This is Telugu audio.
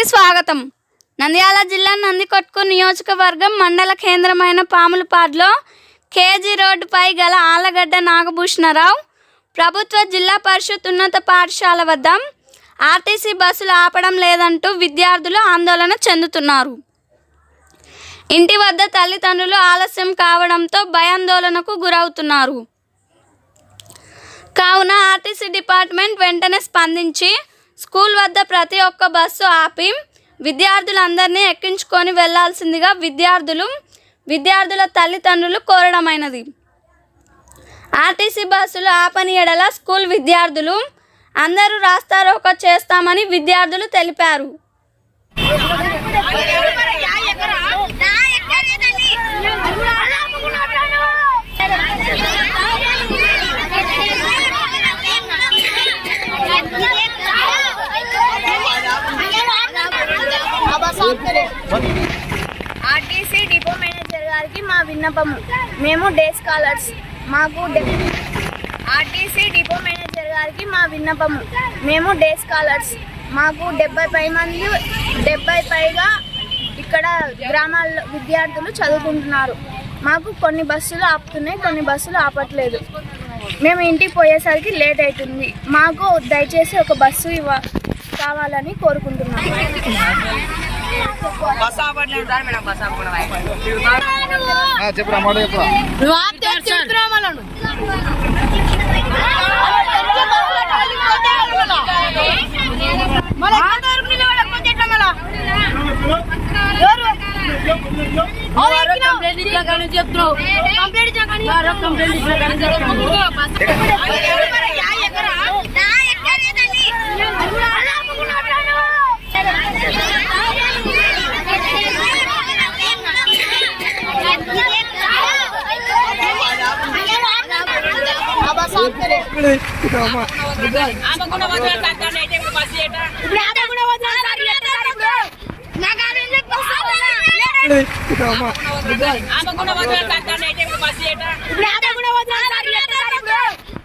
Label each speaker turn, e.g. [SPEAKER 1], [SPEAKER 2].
[SPEAKER 1] కి స్వాగతం. నంద్యాల జిల్లా నందికొట్కు నియోజకవర్గం మండల కేంద్రమైన పాములపాడులో కేజీ రోడ్డుపై గల ఆలగడ్డ నాగభూషణరావు ప్రభుత్వ జిల్లా పరిషత్ ఉన్నత పాఠశాల వద్ద ఆర్టీసీ బస్సులు ఆపడం లేదంటూ విద్యార్థులు ఆందోళన చెందుతున్నారు. ఇంటి వద్ద తల్లిదండ్రులు ఆలస్యం కావడంతో భయాందోళనకు గురవుతున్నారు. కావున ఆర్టీసీ డిపార్ట్మెంట్ వెంటనే స్పందించి స్కూల్ వద్ద ప్రతి ఒక్క బస్సు ఆపి విద్యార్థులందరినీ ఎక్కించుకొని వెళ్లాల్సిందిగా విద్యార్థుల తల్లిదండ్రులు కోరడమైనది. ఆర్టీసీ బస్సులు ఆపని ఎడల స్కూల్ విద్యార్థులు అందరూ రాస్తారోకో చేస్తామని విద్యార్థులు తెలిపారు.
[SPEAKER 2] ఆర్టీసీ డిపో మేనేజర్ గారికి మా విన్నపము. మేము day scholars. RTC depot manager గారికి మా విన్నపము. మేము డే స్కాలర్స్. మాకు 70 పైగా ఇక్కడ గ్రామాల్లో విద్యార్థులు చదువుకుంటున్నారు. మాకు కొన్ని బస్సులు ఆపుతున్నాయి, కొన్ని బస్సులు ఆపట్లేదు. మేము ఇంటికి పోయేసరికి లేట్ అవుతుంది. మాకు దయచేసి ఒక బస్సు కావాలని కోరుకుంటున్నాం.